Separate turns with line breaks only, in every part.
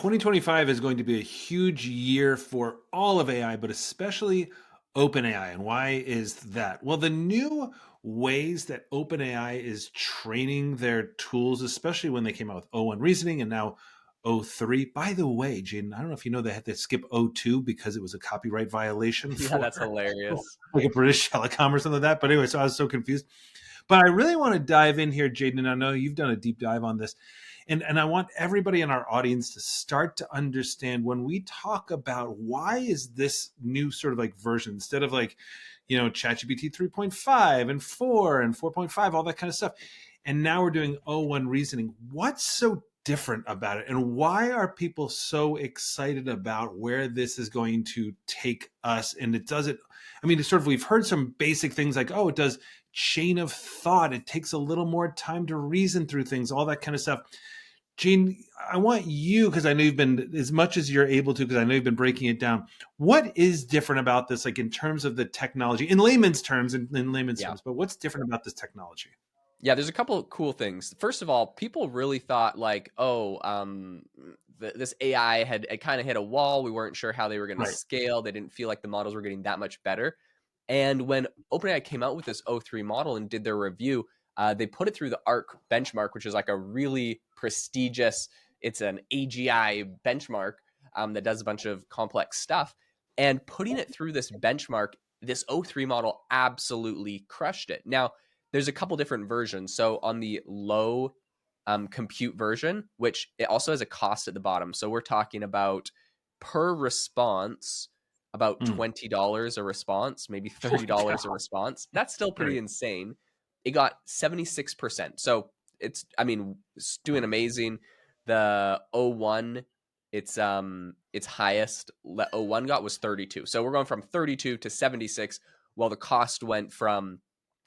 2025 is going to be a huge year for all of AI, but especially OpenAI. And why is that? Well, the new ways that OpenAI is training their tools, especially when they came out with O1 reasoning and now O3. By the way, Jaden, I don't know if you know they had to skip O2 because it was a copyright violation
Yeah,
for
that's hilarious.
like a British telecom or something like that. But anyway, so I was so confused. But I really want to dive in here, Jaden, and I know you've done a deep dive on this. And I want everybody in our audience to start to understand when we talk about why is this new sort of like version, instead of like, ChatGPT 3.5 and 4 and 4.5, all that kind of stuff. And now we're doing O1 reasoning. What's so different about it? And why are people so excited about where this is going to take us? And it doesn't, I mean, it's sort of, we've heard some basic things like, oh, it does chain of thought. It takes a little more time to reason through things, all that kind of stuff. Gene, I want you, because I know you've been, as much as you're able to, because I know you've been breaking it down. What is different about this, like in terms of the technology, in layman's terms, but what's different about this technology?
Yeah, there's a couple of cool things. First of all, people really thought like, this AI had kind of hit a wall. We weren't sure how they were going to
Right.
scale. They didn't feel like the models were getting that much better. And when OpenAI came out with this O3 model and did their review, they put it through the ARC benchmark, which is like a really prestigious, it's an AGI benchmark that does a bunch of complex stuff. And putting it through this benchmark, this O3 model absolutely crushed it. Now, there's a couple different versions. So on the low compute version, which it also has a cost at the bottom. So we're talking about per response, about $20 a response, maybe $30 a response. That's still pretty insane. It got 76%. So it's doing amazing. The O1, its highest O1 got was 32. So we're going from 32 to 76, while the cost went from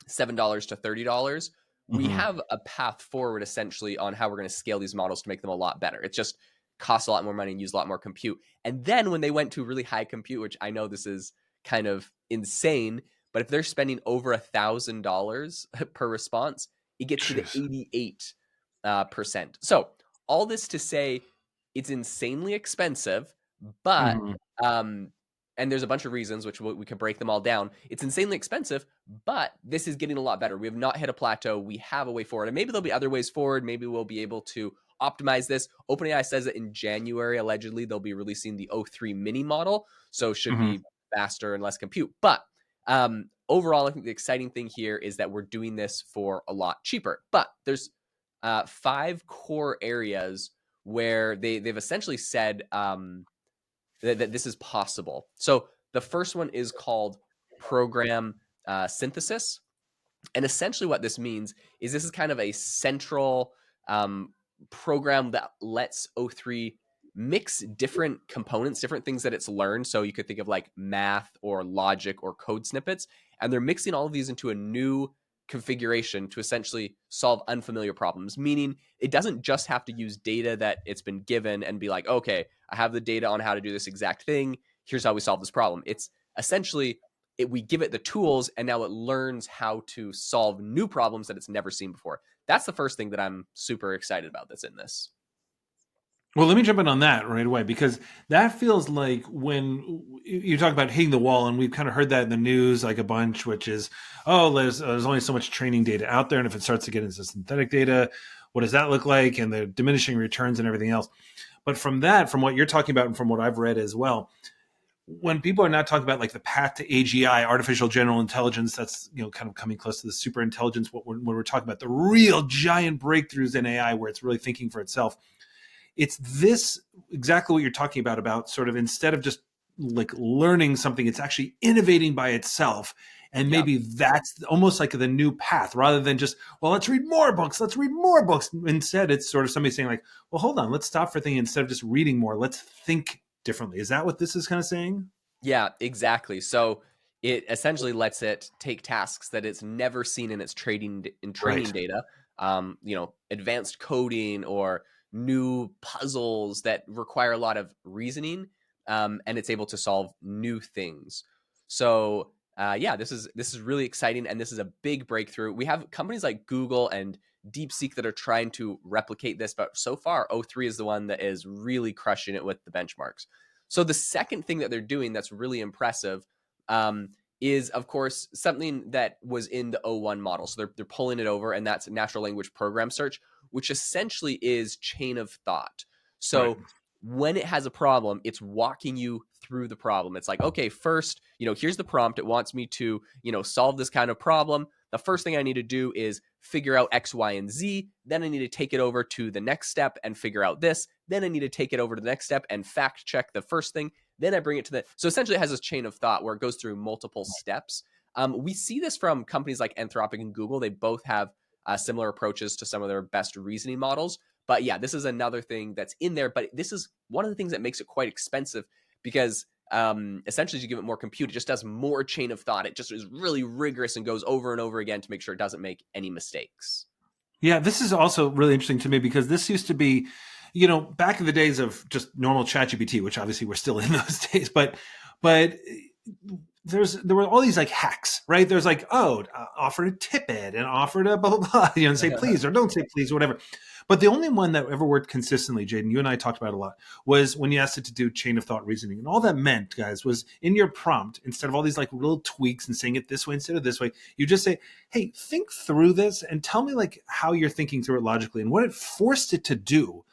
$7 to $30. We have a path forward essentially on how we're going to scale these models to make them a lot better. It just costs a lot more money and use a lot more compute. And then when they went to really high compute, which I know this is kind of insane, but if they're spending over $1,000 per response, it gets to the 88%. So all this to say, it's insanely expensive, but and there's a bunch of reasons which we can break them all down. It's insanely expensive, but this is getting a lot better. We have not hit a plateau. We have a way forward, and maybe there'll be other ways forward. Maybe we'll be able to optimize this. OpenAI says that in January, allegedly, they'll be releasing the O3 mini model, so should be faster and less compute. But overall, I think the exciting thing here is that we're doing this for a lot cheaper. But there's 5 core areas where they've essentially said that this is possible. So the first one is called program synthesis. And essentially what this means is this is kind of a central program that lets O3 mix different components, different things that it's learned. So you could think of like math or logic or code snippets, and they're mixing all of these into a new configuration to essentially solve unfamiliar problems, meaning it doesn't just have to use data that it's been given and be like, okay, I have the data on how to do this exact thing. Here's how we solve this problem. It's essentially, we give it the tools and now it learns how to solve new problems that it's never seen before. That's the first thing that I'm super excited about that's in this.
Well, let me jump in on that right away, because that feels like when you talk about hitting the wall, and we've kind of heard that in the news like a bunch, which is, oh, there's only so much training data out there. And if it starts to get into synthetic data, what does that look like? And the diminishing returns and everything else. But from that, from what you're talking about and from what I've read as well, when people are not talking about like the path to AGI, artificial general intelligence, that's kind of coming close to the super intelligence. When we're talking about the real giant breakthroughs in AI, where it's really thinking for itself, it's this exactly what you're talking about sort of, instead of just like learning something, it's actually innovating by itself. And maybe that's almost like the new path, rather than just, well, let's read more books. Instead, it's sort of somebody saying like, well, hold on, let's stop for thinking. Instead of just reading more, let's think differently. Is that what this is kind of saying?
Yeah, exactly. So it essentially lets it take tasks that it's never seen in its training data, advanced coding or new puzzles that require a lot of reasoning, and it's able to solve new things. So this is really exciting, and this is a big breakthrough. We have companies like Google and DeepSeek that are trying to replicate this, but so far O3 is the one that is really crushing it with the benchmarks. So the second thing that they're doing that's really impressive is, of course, something that was in the O1 model. So they're pulling it over, and that's natural language program search, which essentially is chain of thought.
Right.
So when it has a problem, it's walking you through the problem. It's like, okay, first, here's the prompt. It wants me to, solve this kind of problem. The first thing I need to do is figure out X, Y, and Z. Then I need to take it over to the next step and figure out this. Then I need to take it over to the next step and fact check the first thing. Then I bring it to the, so essentially it has this chain of thought where it goes through multiple steps. We see this from companies like Anthropic and Google. They both have similar approaches to some of their best reasoning models. But yeah, this is another thing that's in there. But this is one of the things that makes it quite expensive because essentially as you give it more compute, it just does more chain of thought. It just is really rigorous and goes over and over again to make sure it doesn't make any mistakes.
Yeah, this is also really interesting to me because this used to be, back in the days of just normal ChatGPT, which obviously we're still in those days, but there were all these like hacks, right? There's like, offer to tip it and offer to blah blah blah, and say please or don't say please or whatever. But the only one that ever worked consistently, Jaeden, you and I talked about it a lot, was when you asked it to do chain of thought reasoning. And all that meant, guys, was in your prompt, instead of all these like little tweaks and saying it this way instead of this way, you just say, hey, think through this and tell me like how you're thinking through it logically. And what it forced it to do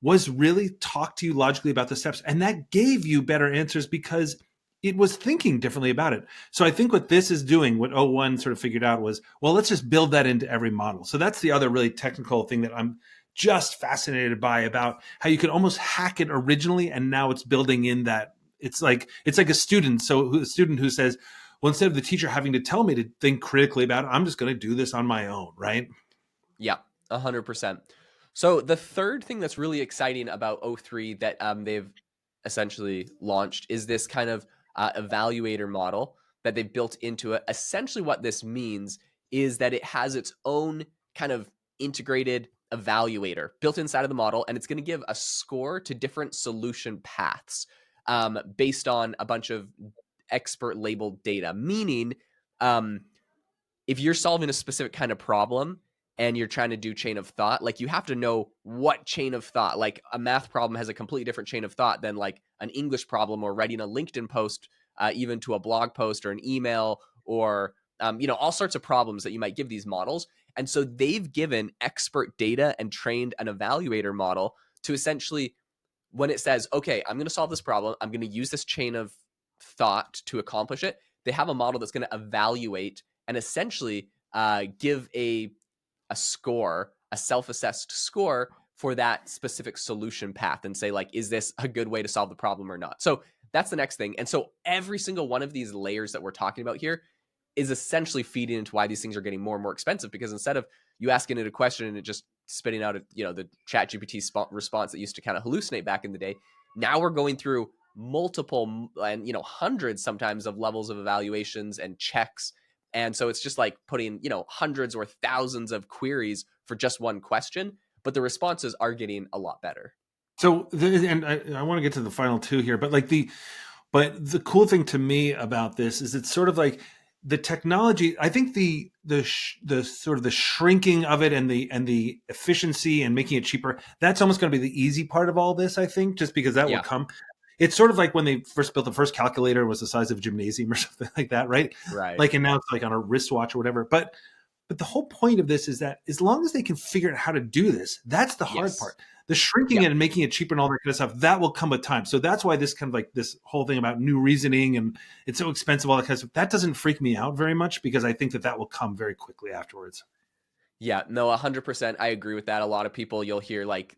was really talk to you logically about the steps. And that gave you better answers because it was thinking differently about it. So I think what this is doing, what O1 sort of figured out was, well, let's just build that into every model. So that's the other really technical thing that I'm just fascinated by about how you could almost hack it originally. And now it's building in that it's like a student. So a student who says, well, instead of the teacher having to tell me to think critically about it, I'm just going to do this on my own. Right.
Yeah, 100%. So the third thing that's really exciting about O3 that they've essentially launched is this kind of evaluator model that they built into it. Essentially what this means is that it has its own kind of integrated evaluator built inside of the model, and it's going to give a score to different solution paths based on a bunch of expert labeled data. Meaning, if you're solving a specific kind of problem and you're trying to do chain of thought, like you have to know what chain of thought. Like a math problem has a completely different chain of thought than like an English problem or writing a LinkedIn post, even to a blog post or an email or all sorts of problems that you might give these models. And so they've given expert data and trained an evaluator model to essentially, when it says, okay, I'm going to solve this problem, I'm going to use this chain of thought to accomplish it. They have a model that's going to evaluate and essentially give a score, a self-assessed score for that specific solution path and say like, is this a good way to solve the problem or not? So that's the next thing. And so every single one of these layers that we're talking about here is essentially feeding into why these things are getting more and more expensive, because instead of you asking it a question and it just spitting out the ChatGPT response that used to kind of hallucinate back in the day, now we're going through multiple and hundreds sometimes of levels of evaluations and checks. And so it's just like putting, hundreds or thousands of queries for just one question, but the responses are getting a lot better.
So, and I want to get to the final two here, but the cool thing to me about this is it's sort of like the technology. I think the sort of the shrinking of it and the efficiency and making it cheaper, that's almost going to be the easy part of all this. I think just because that will come. It's sort of like when they first built the first calculator, was the size of a gymnasium or something like that, right?
Right.
Like, and now it's like on a wristwatch or whatever. But the whole point of this is that as long as they can figure out how to do this, that's the hard part. The shrinking it and making it cheaper and all that kind of stuff, that will come with time. So that's why this kind of like this whole thing about new reasoning and it's so expensive, all that kind of stuff, that doesn't freak me out very much because I think that will come very quickly afterwards.
Yeah, no, 100%. I agree with that. A lot of people you'll hear like,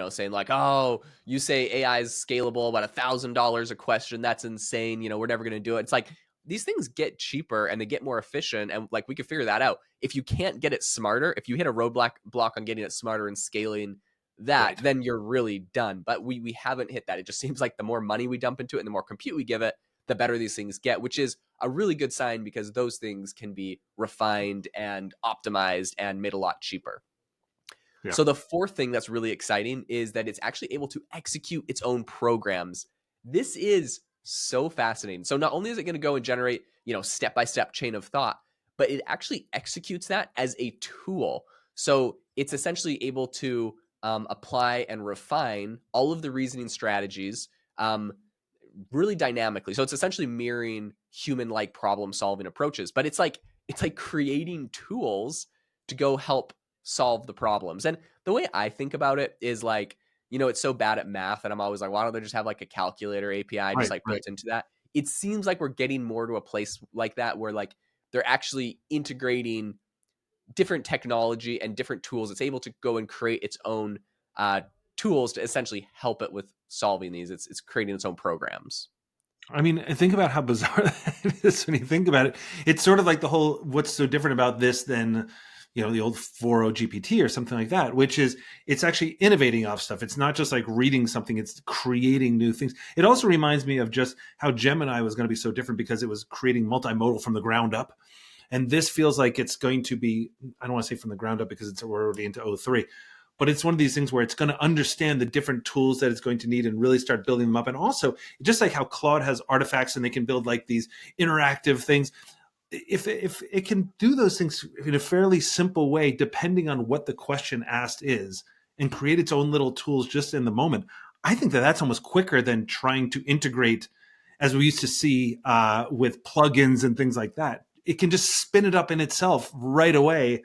saying like, oh, you say AI is scalable, about $1,000 a question. That's insane. We're never going to do it. It's like these things get cheaper and they get more efficient. And like, we could figure that out. If you can't get it smarter, if you hit a roadblock on getting it smarter and scaling that, then you're really done. But we haven't hit that. It just seems like the more money we dump into it and the more compute we give it, the better these things get, which is a really good sign because those things can be refined and optimized and made a lot cheaper. Yeah. So the fourth thing that's really exciting is that it's actually able to execute its own programs. This is so fascinating. So not only is it going to go and generate, step-by-step chain of thought, but it actually executes that as a tool. So it's essentially able to apply and refine all of the reasoning strategies really dynamically. So it's essentially mirroring human-like problem-solving approaches, but it's like creating tools to go help solve the problems. And the way I think about it is like, it's so bad at math, and I'm always like, why don't they just have like a calculator API just
Right,
like
right.
built into that? It seems like we're getting more to a place like that where like they're actually integrating different technology and different tools. It's able to go and create its own uh, tools to essentially help it with solving these. It's creating its own programs.
I mean, think about how bizarre that is when you think about it. It's sort of like the whole what's so different about this than the old 4.0 GPT or something like that, which is it's actually innovating off stuff. It's not just like reading something, it's creating new things. It also reminds me of just how Gemini was going to be so different because it was creating multimodal from the ground up. And this feels like it's going to be, I don't want to say from the ground up because we're already into O3, but it's one of these things where it's going to understand the different tools that it's going to need and really start building them up. And also, just like how Claude has artifacts and they can build like these interactive things, if it can do those things in a fairly simple way, depending on what the question asked is, and create its own little tools just in the moment, I think that that's almost quicker than trying to integrate, as we used to see with plugins and things like that. It can just spin it up in itself right away.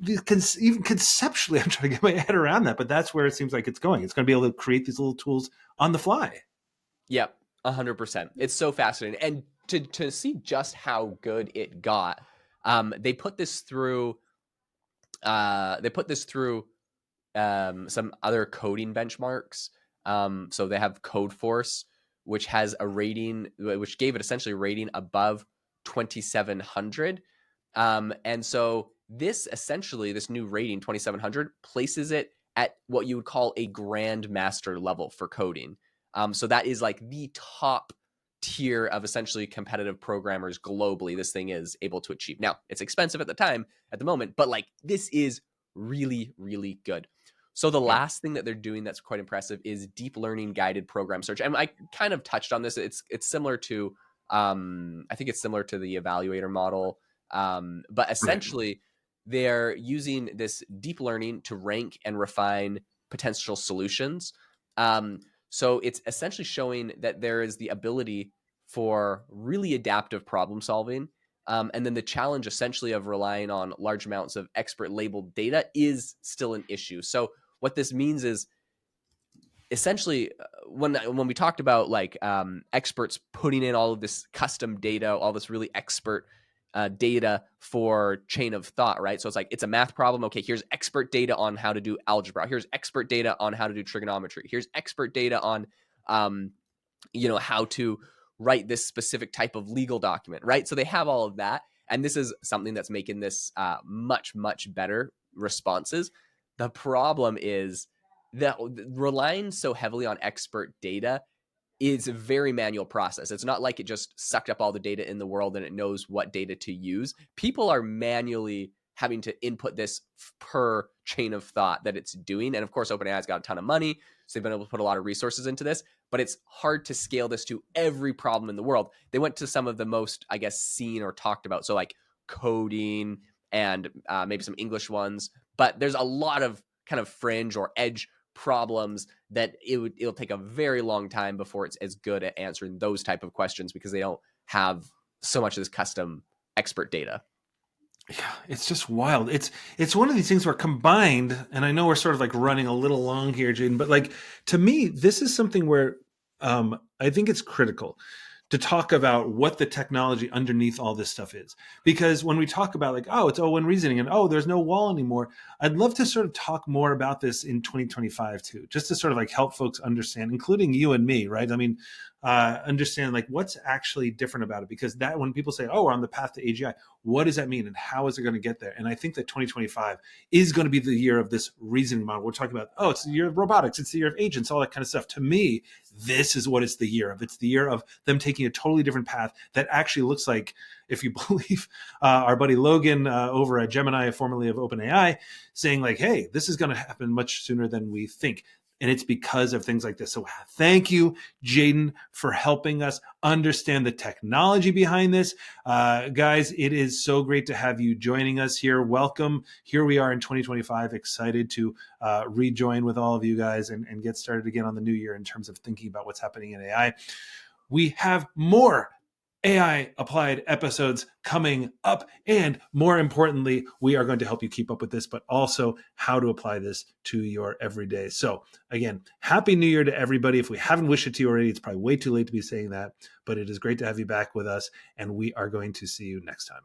Even conceptually, I'm trying to get my head around that, but that's where it seems like it's going. It's going to be able to create these little tools on the fly.
Yep, 100%. It's so fascinating, and to see just how good it got, they put this through. They put this through some other coding benchmarks. So they have Codeforce, which has a rating, which gave it essentially a rating above 2,700. And so this new rating, 2,700, places it at what you would call a grandmaster level for coding. So that is like the top tier of essentially competitive programmers globally this thing is able to achieve. Now, it's expensive at the moment, but like this is really, really good. So the
Yeah.
last thing that they're doing that's quite impressive is deep learning guided program search. And I kind of touched on this. It's similar to I think it's similar to the evaluator model. But
Right.
essentially they're using this deep learning to rank and refine potential solutions. So it's essentially showing that there is the ability for really adaptive problem solving. And then the challenge essentially of relying on large amounts of expert labeled data is still an issue. So what this means is essentially when we talked about like experts putting in all of this custom data, all this really expert data for chain of thought, right? So it's like it's a math problem. Okay, here's expert data on how to do algebra. Here's expert data on how to do trigonometry. Here's expert data on how to write this specific type of legal document, right? So they have all of that, and this is something that's making this much better responses. The problem is that relying so heavily on expert data is a very manual process. It's not like it just sucked up all the data in the world and it knows what data to use. People are manually having to input this per chain of thought that it's doing. And of course, OpenAI's got a ton of money, so they've been able to put a lot of resources into this, but it's hard to scale this to every problem in the world. They went to some of the most, I guess, seen or talked about. So like coding and maybe some English ones, but there's a lot of kind of fringe or edge problems that it'll take a very long time before it's as good at answering those type of questions because they don't have so much of this custom expert data.
Yeah, it's just wild. It's one of these things where combined, and I know we're sort of like running a little long here, Jaden, but like to me, this is something where I think it's critical to talk about what the technology underneath all this stuff is. Because when we talk about like, oh, it's O1 reasoning and oh, there's no wall anymore, I'd love to sort of talk more about this in 2025 too, just to sort of like help folks understand, including you and me, right? I mean, understand like what's actually different about it. Because that when people say, oh, we're on the path to AGI, what does that mean and how is it going to get there? And I think that 2025 is going to be the year of this reasoning model. We're talking about, oh, it's the year of robotics, it's the year of agents, all that kind of stuff. To me, this is what it's the year of. It's the year of them taking a totally different path that actually looks like, if you believe our buddy Logan over at Gemini, formerly of OpenAI, saying like, hey, this is going to happen much sooner than we think. And it's because of things like this. So thank you, Jaeden, for helping us understand the technology behind this. Guys, it is so great to have you joining us here. Welcome. Here we are in 2025, excited to rejoin with all of you guys and get started again on the new year in terms of thinking about what's happening in AI. We have more AI applied episodes coming up. And more importantly, we are going to help you keep up with this, but also how to apply this to your everyday. So again, happy new year to everybody. If we haven't wished it to you already, it's probably way too late to be saying that, but it is great to have you back with us. And we are going to see you next time.